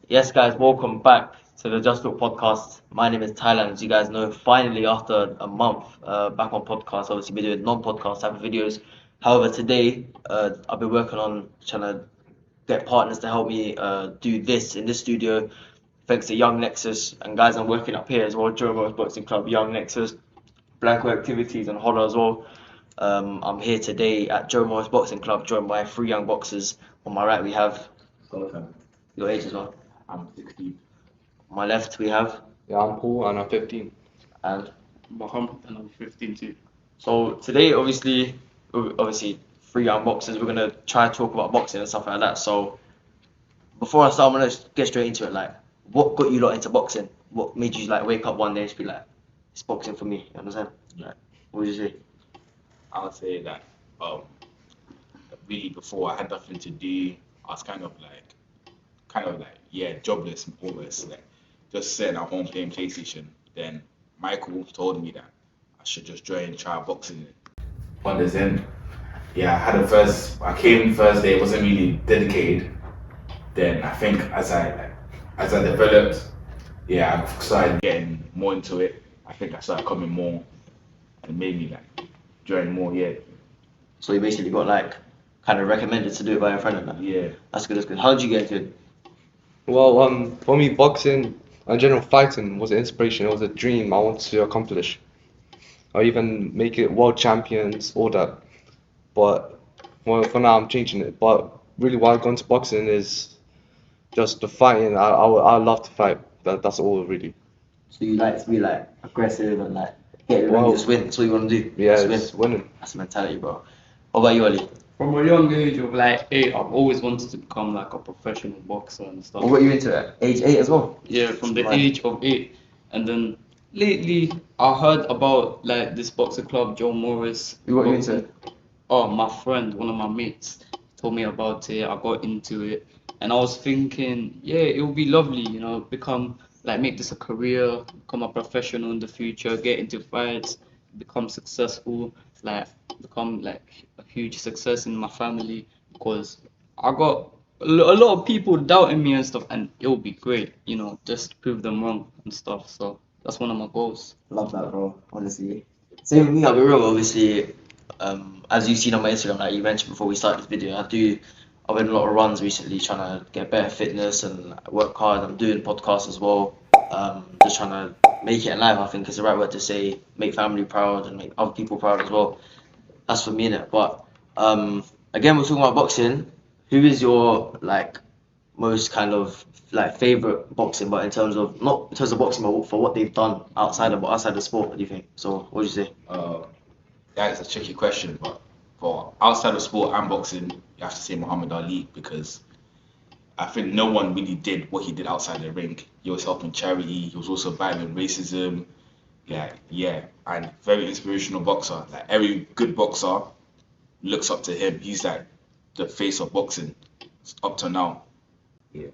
Yes, guys, welcome back to the Just Talk podcast. My name is Thailand. As you guys know, finally after a month, back on podcast. Obviously, been doing non-podcast type of videos. However, today, I've been working on trying to get partners to help me do this in this studio. Thanks to Young Nexus and guys, I'm working up here as well. JMBC Boxing Club, Young Nexus, Blanco Activities, and Holler as well. I'm here today at JMBC Boxing Club, joined by three young boxers. On my right, we have Sultan. your age as well. I'm 16. On my left, we have Yeah, I'm Paul and I'm 15. and Muhammad and I'm 15 too. so today, obviously, three young boxers. We're gonna try to talk about boxing and stuff like that. So before I start, I'm gonna get straight into it. Like, what got you lot into boxing? What made you like wake up one day and just be like, it's boxing for me? You understand? Like, what would you say? I would say that um, really before I had nothing to do, I was kind of like jobless almost, like just sitting at home playing PlayStation. Then Michael told me that I should just join try boxing. On the end, yeah, I came first day, wasn't really dedicated. Then I think as I developed, yeah, I started getting more into it. I think I started coming more and made me like join more. Yeah, So you basically got like kind of recommended to do it by a friend and that. yeah. That's good. That's good. How did you get into it? Well, for me, boxing and general fighting was an inspiration. It was a dream I wanted to accomplish. Or even make it world champions, all that. But well, for now, I'm changing it. But really, why I got into boxing is just the fighting. I love to fight. That's all really. So you like to be like aggressive and like get the ring, Well, just win. That's what you want to do. yeah, Just win. it's winning. That's the mentality, bro. What about you, Ali? From a young age of like 8, I've always wanted to become like a professional boxer and stuff. What got you into it? Age 8 as well? Yeah, from the Right. age of 8. And then lately, I heard about like this boxing club, Joe Morris. You got you into boxing. it? Oh, my friend, one of my mates, told me about it. I got into it, and I was thinking, yeah, it would be lovely, become like make this a career, become a professional in the future, get into fights, become successful, like become like a huge success in my family because I got a lot of people doubting me and stuff, and it will be great, just prove them wrong and stuff. So that's one of my goals. Love that, bro. Honestly. Same with me, I'll be real. Obviously, as you've seen on my Instagram, like you mentioned before we started this video, I've been on a lot of runs recently trying to get better fitness and work hard. I'm doing podcasts as well. Just trying to make it in life, I think is the right word to say. Make family proud and make other people proud as well. That's for me, innit? But again, we're talking about boxing. Who is your like most kind of like favorite boxing, but in terms of not in terms of boxing, but for what they've done outside the sport? What do you think? So, what do you say? That is a tricky question, but for outside of sport and boxing, you have to say Muhammad Ali because I think no one really did what he did outside the ring. He was helping charity. He was also battling racism. Yeah, and very inspirational boxer. Like every good boxer looks up to him. He's like the face of boxing up to now. Yeah.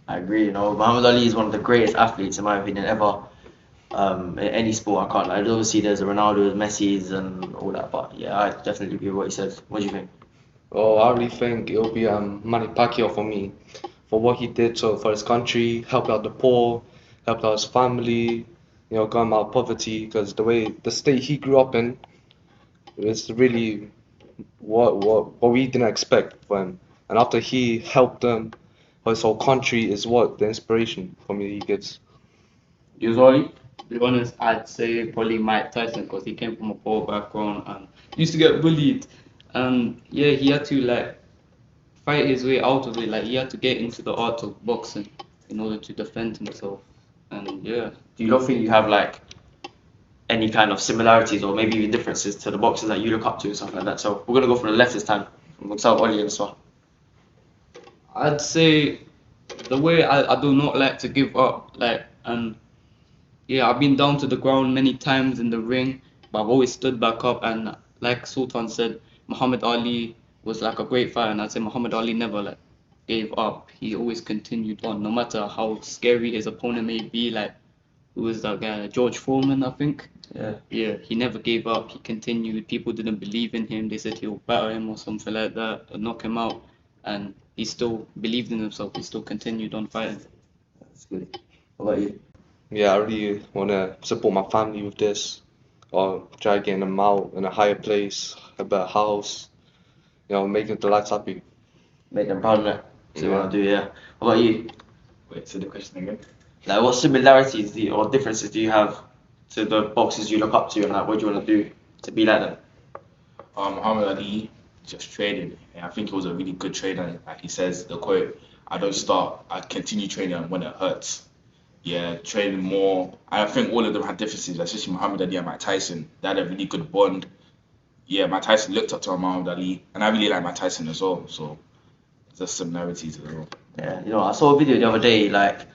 I agree. Muhammad Ali is one of the greatest athletes in my opinion ever. In any sport, I can't. Like, obviously, there's a Ronaldo, Messi's, and all that. But yeah, I definitely agree with what you said. What do you think? Oh, I really think it'll be Manny Pacquiao for me, for what he did for his country, helped out the poor, helped out his family, got him out of poverty. Because the state he grew up in is really what we didn't expect for him. And after he helped them, his whole country is what the inspiration for me he gives. Usually, To be honest, I'd say probably Mike Tyson because he came from a poor background and used to get bullied. And yeah, he had to like fight his way out of it. Like he had to get into the art of boxing in order to defend himself. And yeah, do you not think you have like any kind of similarities or maybe even differences to the boxers that you look up to and stuff like that? So we're gonna go from the left this time. We'll start with Oli and stuff. I'd say the way I do not like to give up. Like and yeah, I've been down to the ground many times in the ring, but I've always stood back up. And like Sultan said, Muhammad Ali was like a great fighter, and I'd say Muhammad Ali never like gave up. He always continued on, no matter how scary his opponent may be. Like who was that guy? George Foreman, I think. Yeah. Yeah, he never gave up. He continued. People didn't believe in him. They said he'll batter him or something like that, or knock him out, and he still believed in himself. He still continued on fighting. That's good. What about you? Yeah, I really want to support my family with this, or try getting them out in a higher place, a better house, making their lives happy. Make them proud of it. So you Yeah. want to do, yeah. What about you? Wait, so the question again? Like, what similarities or differences do you have to the boxers you look up to, and like, what do you want to do to be like them? Muhammad Ali just traded, and I think he was a really good trainer. Like he says, the quote, "I don't start, I continue training when it hurts." Yeah, training more. I think all of them had differences, especially Muhammad Ali and Mike Tyson. They had a really good bond. Yeah, Mike Tyson looked up to Muhammad Ali, and I really like Mike Tyson as well. So there's similarities as well. Yeah, I saw a video the other day, like, I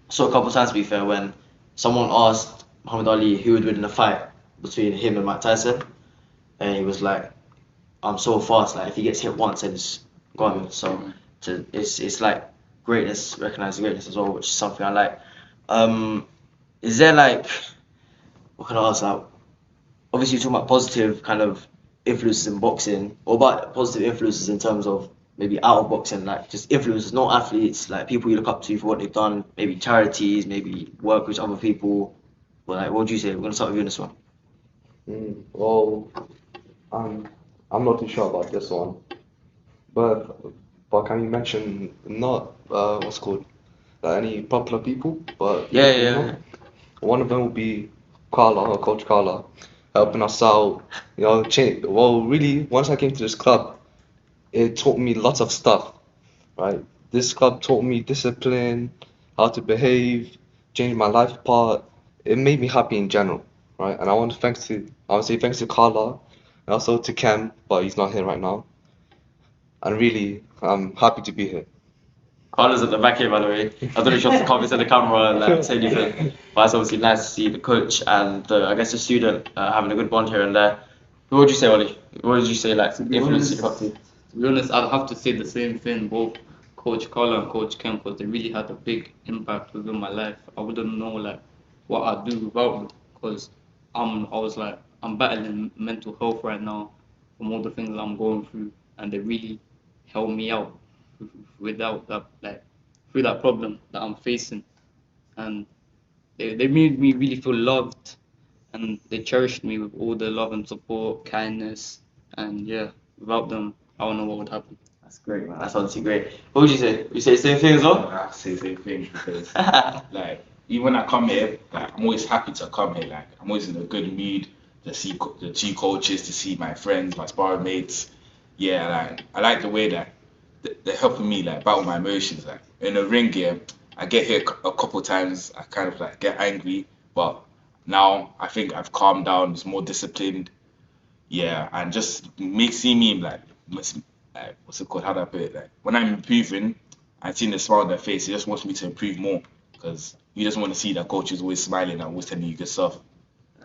saw a couple of times to be fair, when someone asked Muhammad Ali who would win in a fight between him and Mike Tyson, and he was like, I'm so fast, like, if he gets hit once, then it's gone. So it's like greatness, recognizing greatness as well, which is something I like. Is there like, what can I ask, like, obviously you're talking about positive kind of influences in boxing, or about positive influences in terms of maybe out of boxing, like just influences, not athletes, like people you look up to for what they've done, maybe charities, maybe work with other people. Well, like, what would you say? We're gonna start with you on this one. Well, I'm not too sure about this one, but can you mention not what's it called, like any popular people, but Yeah, people, yeah. One of them would be Carla, or Coach Carla, helping us out. Change. Well, really, once I came to this club, it taught me lots of stuff, right? This club taught me discipline, how to behave, changed my life part. It made me happy in general, right? And I want to say thanks to Carla, and also to Cam, but he's not here right now. And really, I'm happy to be here. Carla's at the back here, by the way. I don't know if you want to comment to the camera and like say anything, but it's obviously nice to see the coach and I guess the student having a good bond here and there. What would you say, Ollie? What would you say, like, influences you look up to? To be honest, I'd have to say the same thing, both Coach Carla and Coach Ken, because they really had a big impact within my life. I wouldn't know like what I'd do without them, because I'm battling mental health right now from all the things that I'm going through, and they really helped me out without that, like, through that problem that I'm facing, and they made me really feel loved, and they cherished me with all the love and support, kindness, and yeah, without them, I don't know what would happen. That's great, man. That's honestly great. What would you say? You say the same thing as well? I have to say the same thing because like even when I come here, like I'm always happy to come here. Like I'm always in a good mood to see the two coaches, to see my friends, my sparring mates. Yeah, like I like the way that they're helping me like battle my emotions. Like in the ring, yeah, I get hit a couple times. I kind of like get angry, but now I think I've calmed down. It's more disciplined. Yeah, and just see me like, what's it called? How do I put it? Like when I'm improving, I see the smile on their face. It just wants me to improve more because you just want to see that coach is always smiling and always telling you good stuff.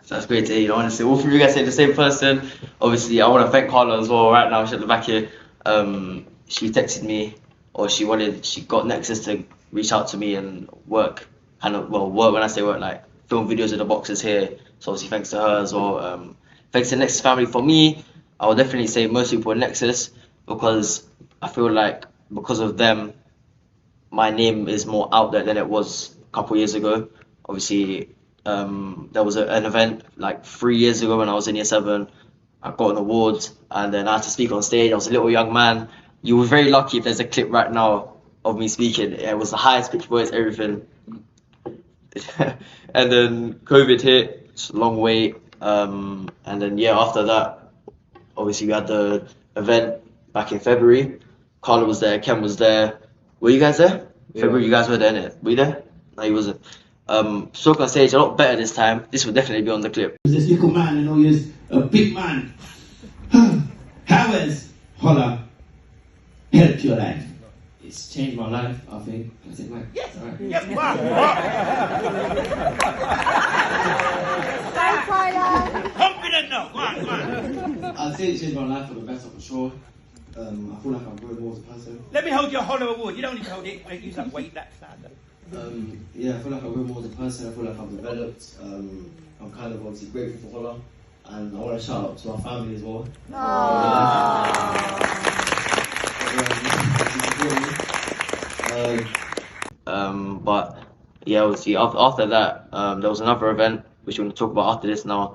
That's great to hear. Honestly, all three of you guys say the same person. Obviously, I want to thank Carla as well. Right now, she's at the back here. She texted me, or she got Nexus to reach out to me and work. Work when I say work, like film videos of the boxers here. So obviously, thanks to her as well. Thanks to Nexus family. For me, I would definitely say most people in Nexus, because I feel like because of them, my name is more out there than it was a couple years ago. Obviously, there was an event like 3 years ago when I was in year 7. I got an award and then I had to speak on stage. I was a little young man. You were very lucky if there's a clip right now of me speaking. It was the highest pitch voice, everything. And then COVID hit, it's a long wait. And then after that, obviously we had the event back in February. Carla was there, Ken was there. Were you guys there? Yeah. February, you guys were there, innit? Were you there? No, he wasn't. Spoke on stage a lot better this time. This will definitely be on the clip. This little man, he's a big man. How has Holla helped your life? It's changed my life, I think. I think, like, it's alright. Confident now, go on. I'd say it changed my life for the better, for sure. I feel like I'm growing more as a person. Let me hold your Holla award. You don't need to hold it. Make use of weight, that's standard. Yeah, I feel like I'm growing more as a person. I feel like I've developed. I'm kind of obviously grateful for Holla. And I want to shout out to our family as well. But yeah, obviously after that, there was another event which we're gonna talk about after this now.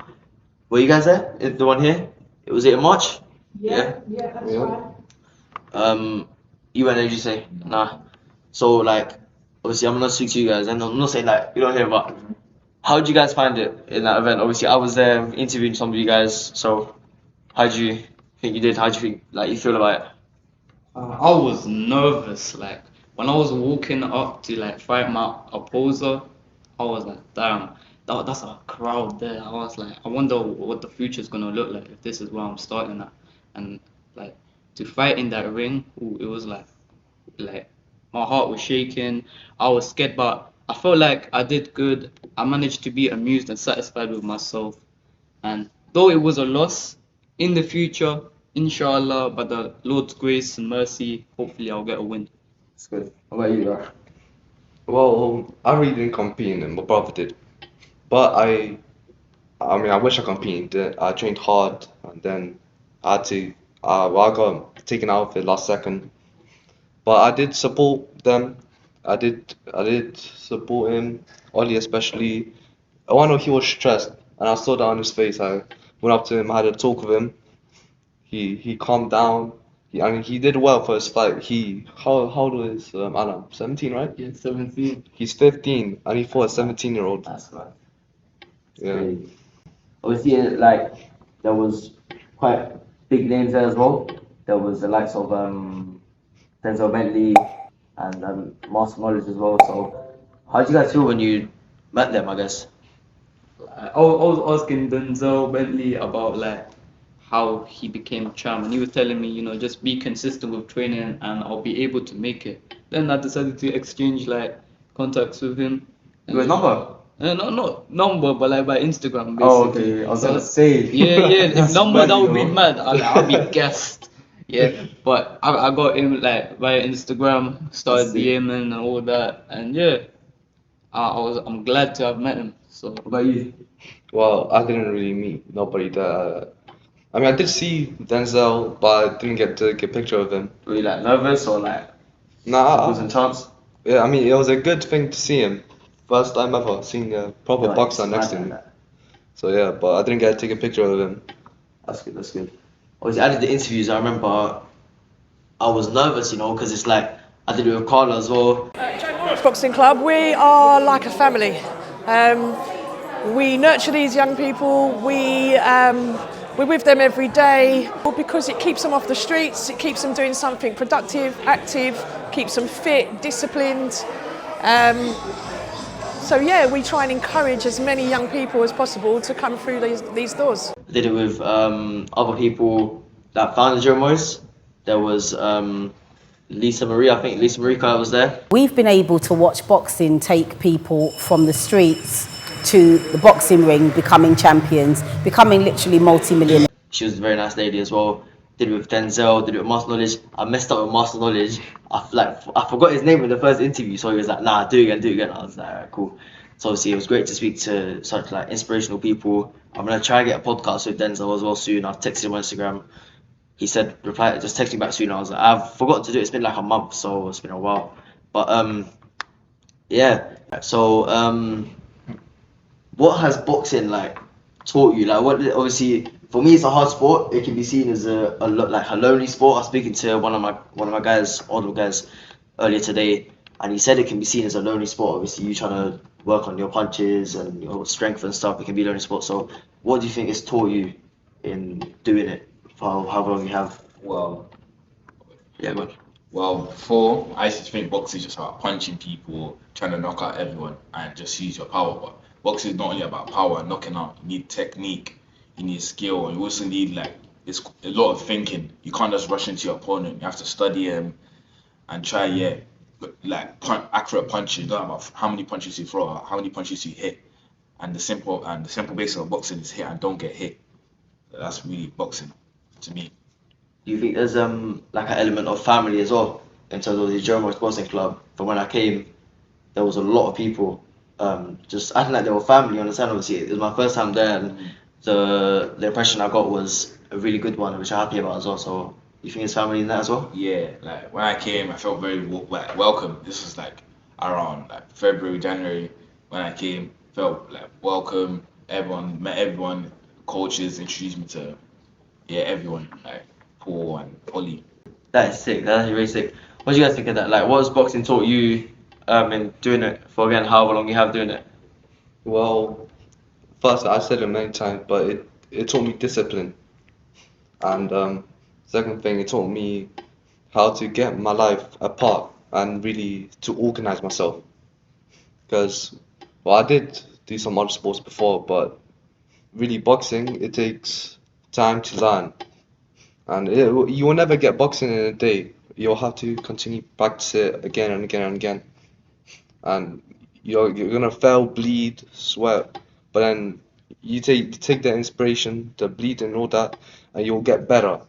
Were you guys there? Is the one here? Was it in March? Yeah. That's Yeah. right. You went there, did you say? Nah. So like, obviously I'm gonna speak to you guys, and I'm not saying like you don't hear, but how did you guys find it in that event? Obviously I was there interviewing some of you guys. So how do you think you did? How do you think like you feel about it? I was nervous. Like when I was walking up to like fight my opposer, I was like, damn, that's a crowd there. I was like, I wonder what the future's gonna look like if this is where I'm starting at. And like to fight in that ring, ooh, it was like my heart was shaking. I was scared, but I felt like I did good. I managed to be amused and satisfied with myself. And though it was a loss, in the future, inshallah, by the Lord's grace and mercy, hopefully I'll get a win. It's good. How about you, Raj? Well, I really didn't compete in it. My brother did. But I mean, I wish I competed. I trained hard, and then I had to. Well, I got taken out of it last second. But I did support them. I did support him, Ollie especially. I know he was stressed, and I saw that on his face. I went up to him, I had a talk with him. He calmed down. I mean, he did well for his fight. How old is Anna? 17, right? Yeah, 17. He's 15, and he fought a 17-year-old. That's right. Yeah. Obviously, like there was quite big names there as well. There was the likes of Denzel Bentley and Master Knowledge as well. So, how did you guys feel when you met them? I guess. I was asking Denzel Bentley about like how he became champ, and he was telling me, just be consistent with training, and I'll be able to make it. Then I decided to exchange like contacts with him. Your his number? Not number, but like by Instagram, basically. Oh, okay. I was gonna say. Yeah. If number, mad, that would be you know. mad. I'll be gassed. Yeah, but I got him like via Instagram, started That's sick. DMing and all that, and yeah, I'm glad to have met him. So What about you? Well, I didn't really meet nobody that. I mean, I did see Denzel, but I didn't get to get a picture of him. Were you like nervous or like Nah, wasn't chance? yeah, I mean, it was a good thing to see him. First time ever seeing a proper Like, boxer it's next to mad me. like that. So yeah, but I didn't get to take a picture of him. That's good. That's good. Obviously, I did the interviews. I remember I was nervous, because it's like I did it with Carla as well. Boxing Club, we are like a family. We nurture these young people. We're with them every day because it keeps them off the streets. It keeps them doing something productive, active, keeps them fit, disciplined. So yeah, we try and encourage as many young people as possible to come through these doors. I did it with other people that founded JMBC. There was Lisa Marie. I think Lisa Marie was there. We've been able to watch boxing take people from the streets to the boxing ring, becoming champions, becoming literally multi-millionaires. She was a very nice lady as well. Did it with Denzel, did it with Master Knowledge. I messed up with Master Knowledge. I forgot his name in the first interview, so he was like, nah, do it again. I was like, alright, cool. So obviously it was great to speak to such like inspirational people. I'm gonna try and get a podcast with Denzel as well soon. I've texted him on Instagram. He said, just text me back soon. I was like, I've forgotten to do it. It's been like a month, so it's been a while. But yeah. So what has boxing like taught you? Like, what obviously for me, it's a hard sport. It can be seen as a lonely sport. I was speaking to one of my guys, older guys, earlier today, and he said it can be seen as a lonely sport. Obviously, you trying to work on your punches and your strength and stuff. It can be a lonely sport. So, what do you think it's taught you in doing it for however long you have? Well, Yeah, go on. well, before I used to think boxing is just about punching people, trying to knock out everyone, and just use your power. But boxing is not only about power and knocking out. You need technique, you need skill, and you also need it's a lot of thinking. You can't just rush into your opponent. You have to study him and try accurate punches. Not about how many punches you throw, how many punches you hit. And the simple basis of boxing is hit and don't get hit. That's really boxing to me. Do you think there's like an element of family as well in terms of the JMBC Boxing Club? From when I came, there was a lot of people just acting like they were family. You understand? Obviously, it was my first time there, and the impression I got was a really good one, which I'm happy about as well. So, you think it's family in that as well? Yeah, like when I came, I felt very welcome. This was like around like February, January when I came. Felt like welcome. Everyone met everyone. Coaches introduced me to everyone like Paul and Ollie. That is sick. That is really sick. What do you guys think of that? Like, what has boxing taught you in doing it for again however long you have doing it? Well, first I said it many times, but it taught me discipline. And second thing, it taught me how to get my life apart and really to organize myself. Because, well, I did do some other sports before, but really boxing, it takes time to learn. And you will never get boxing in a day. You'll have to continue practice it again and again and again. And you're gonna fail, bleed, sweat, but then you take the inspiration, the bleed and all that, and you'll get better,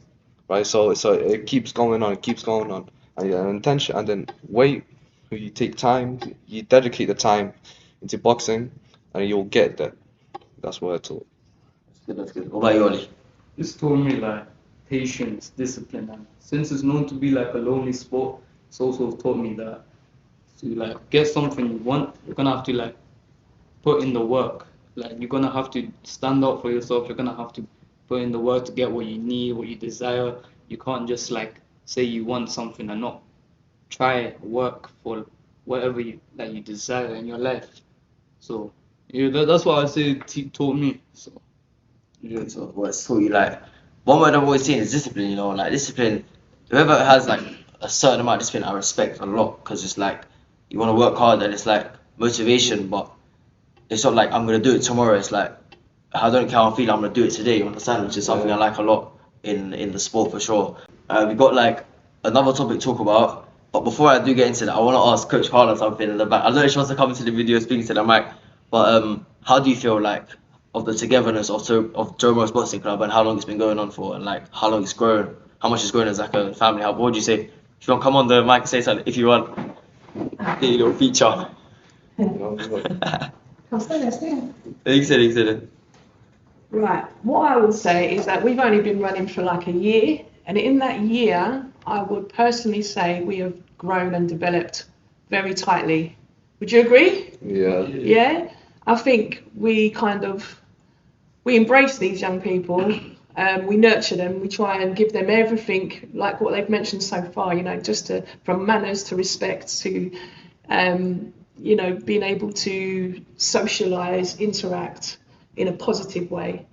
right? So it keeps going on, it keeps going on, and intention, and then wait, you take time, you dedicate the time into boxing, and you'll get there. That's what I taught. That's good. That's good. What about you, Ollie? It's taught me like patience, discipline, and since it's known to be like a lonely sport, it's also taught me that to like get something you want, you're gonna have to like put in the work. Like you're gonna have to stand up for yourself. You're gonna have to put in the work to get what you need, what you desire. You can't just like say you want something and not try work for whatever you desire in your life. So yeah, that's what I say taught me. So yeah. Good. So what's taught you like one word I've always seen is discipline. You know, like discipline. Whoever has like a certain amount of discipline, I respect a lot because it's like you want to work hard and it's like motivation, but it's not like I'm gonna do it tomorrow. It's like I don't care how I'm feeling. I'm gonna do it today. You understand? Which is something I like a lot in the sport for sure. We've got like another topic to talk about, but before I do get into that, I want to ask Coach Carla something in the back. I don't know if she wants to come into the video speaking to the mic, but how do you feel like of the togetherness of Jomo's Boxing Club and how long it's been going on for, and like how long it's grown, how much it's grown as like a family? What would you say? If you want to come on the mic and say something, if you want, get your little feature. I'll stay. You said it. Right, what I would say is that we've only been running for like a year, and in that year, I would personally say we have grown and developed very tightly. Would you agree? Yeah. Yeah? I think we embrace these young people, we nurture them, we try and give them everything, like what they've mentioned so far, just from manners to respect to, being able to socialise, interact in a positive way,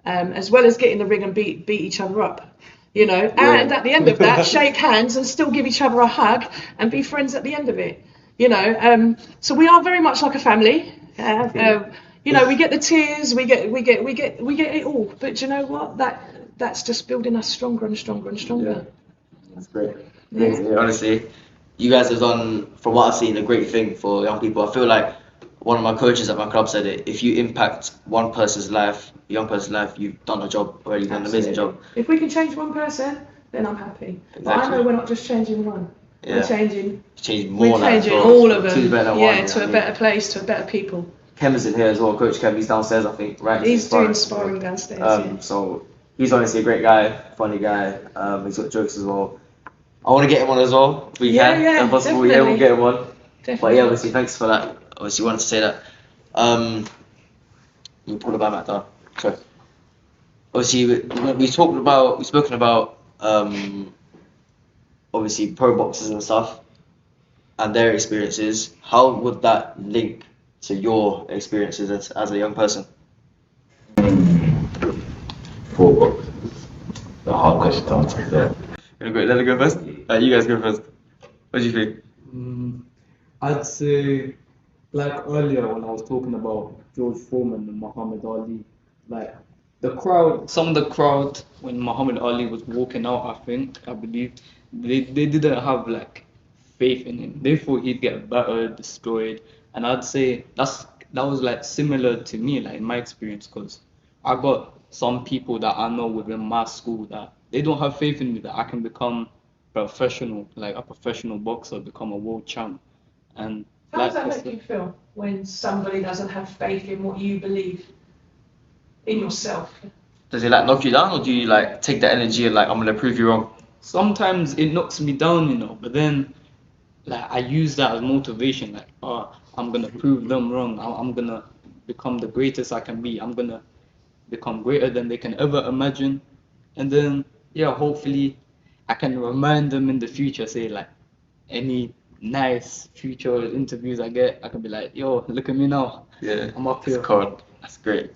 as well as get in the ring and beat each other up, and at the end of that, shake hands and still give each other a hug and be friends at the end of it, So we are very much like a family. We get the tears, we get it all, but you know what? That's just building us stronger and stronger and stronger. That's great. Yeah, honestly, you guys have done, from what I've seen, a great thing for young people. I feel like one of my coaches at my club said it: if you impact one person's life, a young person's life, you've done a job already, done an amazing job. If we can change one person, then I'm happy. Exactly. But I know we're not just changing one. Yeah. We're changing More. We're changing like, all of them. Two better to a better place, to a better people. Kem's in here as well. Coach Kem, he's downstairs, I think, right? He's doing sparring downstairs. So he's honestly a great guy, funny guy. He's got jokes as well. I want to get him on as well. If we can, if possible. Definitely. Yeah, we'll get him on. Definitely. But yeah, obviously, thanks for that. Obviously, wanted to say that. You pull the bag back down. Sorry. Obviously, we've spoken about obviously pro boxers and stuff and their experiences. How would that link to your experiences as a young person? For the hard question to answer there. Let it go first. You guys go first. What do you think? I'd say, like earlier when I was talking about George Foreman and Muhammad Ali, like some of the crowd when Muhammad Ali was walking out, I believe, they didn't have like faith in him. They thought he'd get battered, destroyed, and I'd say that was like similar to me, like in my experience, because I got some people that I know within my school that they don't have faith in me that I can become professional, like a professional boxer, become a world champ. And How does that make you feel when somebody doesn't have faith in what you believe in yourself? Does it like knock you down, or do you like take that energy and like I'm gonna prove you wrong? Sometimes it knocks me down, but then like I use that as motivation. Like, oh, I'm gonna prove them wrong. I'm gonna become the greatest I can be. I'm gonna become greater than they can ever imagine. And then, yeah, hopefully I can remind them in the future, say like any nice future interviews I get, I can be like, yo, look at me now. Yeah, I'm up that's here. cool. That's great.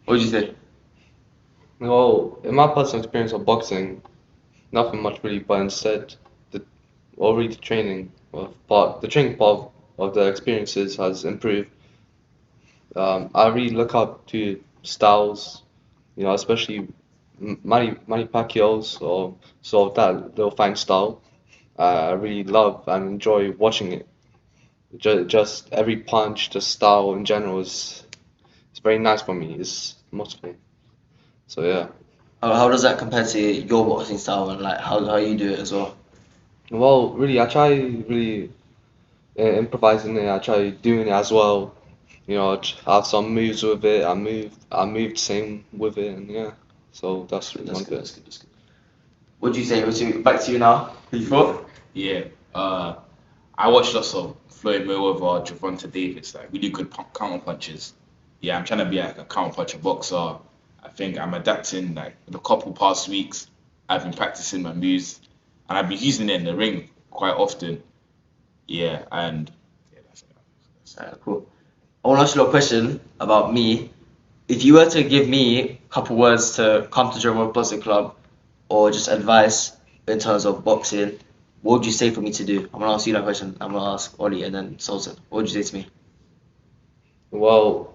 What would you say? Well, in my personal experience of boxing, nothing much really, but instead, the already the training the training part of the experiences has improved. I really look up to styles, especially Manny Pacquiao's or sort of that little fine style. I really love and enjoy watching it. Just every punch, the style in general is it's very nice for me. It's motivating. So yeah. How does that compare to your boxing style and like how you do it as well? Well, really, I try really improvising it. I try doing it as well. I have some moves with it. I move the same with it, and yeah. So that's really That's one good. bit. That's good. That's good. What do you say? Back to you now. Who you fought? Yeah. I watched lots of Floyd Mayweather, Gervonta Davis, like really good counter punches. Yeah, I'm trying to be like a counter puncher boxer. I think I'm adapting. Like the couple past weeks, I've been practicing my moves, and I've been using it in the ring quite often. Yeah, and yeah, that's it. Alright, cool. I want to ask you a question about me. If you were to give me a couple words to come to German Boxing Club or just advice in terms of boxing, what would you say for me to do? I'm gonna ask you that question. I'm gonna ask Ollie and then Sultan. What would you say to me? Well,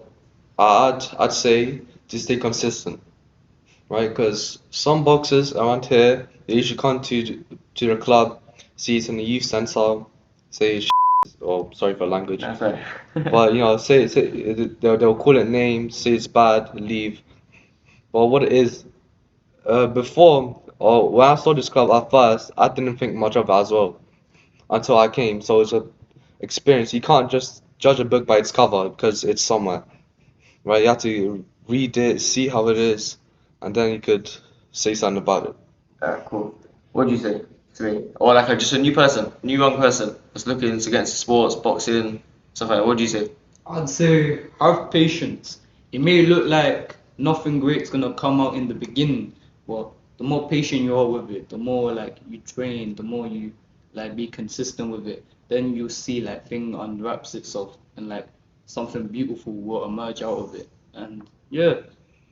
I'd say to stay consistent, right? Because some boxers around here they usually come to the club, see it in the youth center, say or sorry for language, That's right. but say they'll call it names, say it's bad, leave. But what it is, before or when I started this club at first, I didn't think much of it as well until I came. So it's a experience. You can't just judge a book by its cover because it's somewhere, right? You have to read it, see how it is, and then you could say something about it. Alright, cool. What would you say to me? Or like just a new person, new young person that's looking to get into sports, boxing, stuff like that. What would you say? I'd say have patience. It may look like nothing great's gonna come out in the beginning, but the more patient you are with it, the more like you train, the more you like be consistent with it, then you'll see like thing unwraps itself and like something beautiful will emerge out of it. And yeah,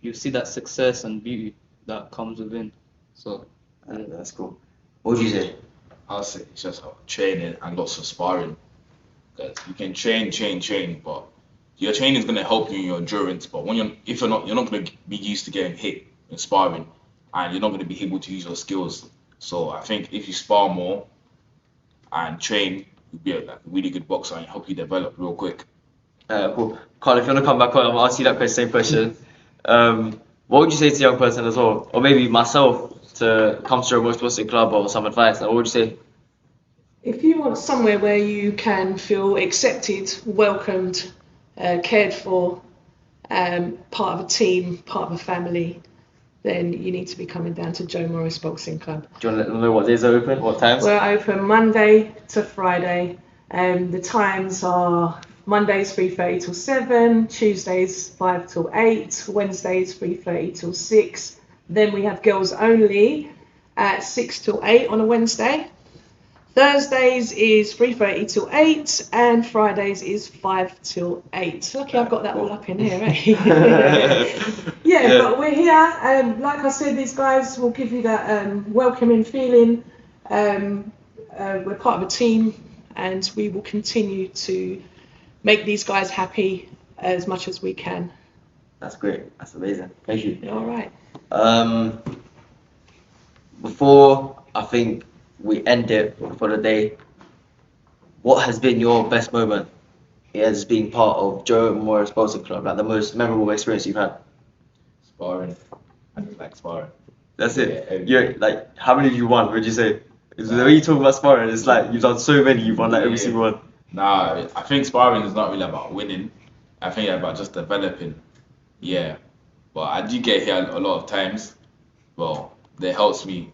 you see that success and beauty that comes within. So That's cool. What would you say? I'll say it's just training and lots of sparring. Because you can train, but your training is gonna help you in your endurance. But when you're not gonna be used to getting hit in sparring, and you're not gonna be able to use your skills. So I think if you spar more and train, you'll be like a really good boxer and help you develop real quick. Cool. Carl, if you want to come back on, I'll ask you that same question. What would you say to a young person as well? Or maybe myself to come to a most boxing club or some advice? Like, what would you say? If you want somewhere where you can feel accepted, welcomed, cared for, part of a team, part of a family, then you need to be coming down to Joe Morris Boxing Club. Do you want to let them know what days are open, what times? We're open Monday to Friday. The times are Mondays 3:30 till 7, Tuesdays 5 till 8, Wednesdays 3:30 till 6. Then we have girls only at 6 till 8 on a Wednesday. Thursdays is 3:30 till 8 and Fridays is 5 till 8. Lucky I've got that all up in here, eh? Yeah, but we're here. Like I said, these guys will give you that welcoming feeling. We're part of a team and we will continue to make these guys happy as much as we can. That's great. That's amazing. Thank you. All right. Before I think we end it for the day, what has been your best moment as being part of Joe Morris Boxing Club? Like the most memorable experience you've had? Sparring. I just like sparring. That's it. Yeah, You're like, how many have you won? Would you say? The way you talk about sparring, it's like you've done so many. You've won like every single one. Nah, I think sparring is not really about winning. I think it's about just developing. Yeah, but I do get hit a lot of times. Well, that helps me.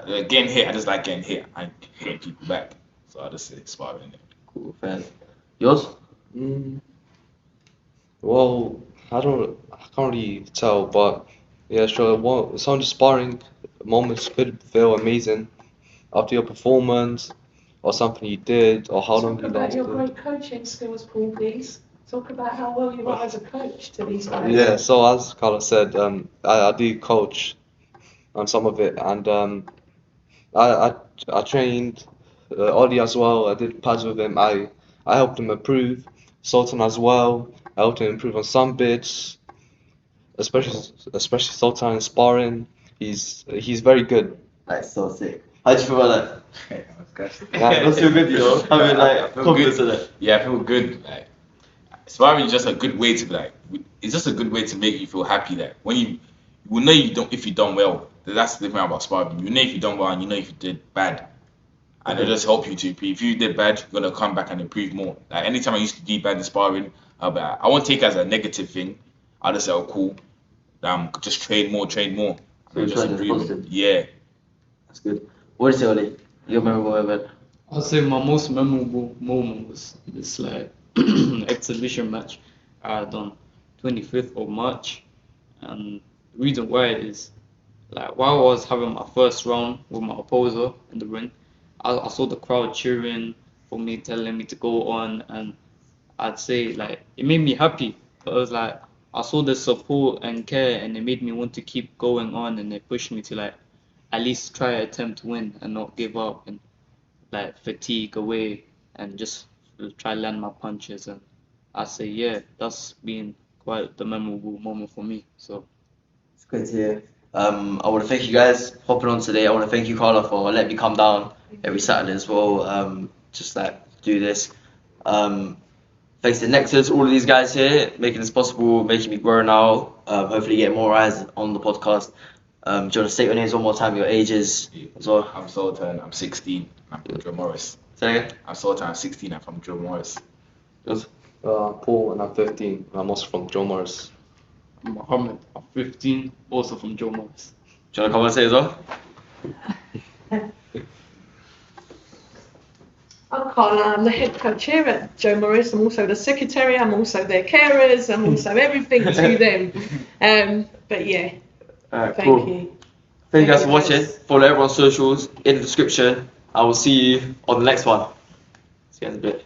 Getting hit, I just like getting hit. I hit people back. So I just say sparring. Cool, fair. Yours? Well, I can't really tell, but yeah, sure. Some of the sparring moments could feel amazing after your performance, or something you did, or how long Talk you about your lasted. great coaching skills, Paul, please. Talk about how well you are as a coach to these guys. Yeah, so as Carla said, I do coach on some of it, and I trained Ollie as well. I did pads with him. I helped him improve. Sultan as well. I helped him improve on some bits, especially Sultan in sparring. He's very good. That's so sick. How do you feel about That's that? That's so good, you know, having I like feel confidence good. in it. Yeah, I feel good. Like sparring is just a good way to like. It's just a good way to make you feel happy. That when you will know you don't if you done well. That's the thing about sparring. You know if you done well and you know if you did bad, and it'll just help you to improve. If you did bad, you're gonna come back and improve more. Like anytime I used to do bad in sparring, I'll be like, I won't take it as a negative thing. I'll just say, oh cool, just train more, and So you're just trying to improve. positive. Yeah. That's good. What is it, Ollie? Your memorable moment? I'd say my most memorable moment was this like exhibition match I had on 25th of March, and the reason why is like while I was having my first round with my opposer in the ring, I saw the crowd cheering for me, telling me to go on, and I'd say like it made me happy because like I saw the support and care, and it made me want to keep going on, and it pushed me to like at least try attempt to win and not give up and like fatigue away and just try land my punches. And I say yeah, that's been quite the memorable moment for me. So It's good to hear. I want to thank you guys for hopping on today. I want to thank you, Carla, for letting me come down every Saturday as well. Just like do this. Thanks to Nexus, all of these guys here, making this possible, making me grow now. Hopefully get more eyes on the podcast. Do you want to state your names one more time, your ages as well? I'm Sultan, I'm 16, I'm from Joe Morris. Say again? I'm Sultan, I'm 16, I'm from Joe Morris. Yours? Paul, and I'm 15. I'm also from Joe Morris. I'm Mohammed, I'm 15, also from Joe Morris. Do you want to come and say as well? I'm Carla, I'm the head coach here at Joe Morris. I'm also the secretary, I'm also their carers, I'm also everything to them. But yeah, Alright, thank cool. you. Thank you guys for watching. Follow everyone's socials in the description. I will see you on the next one. See you guys in a bit.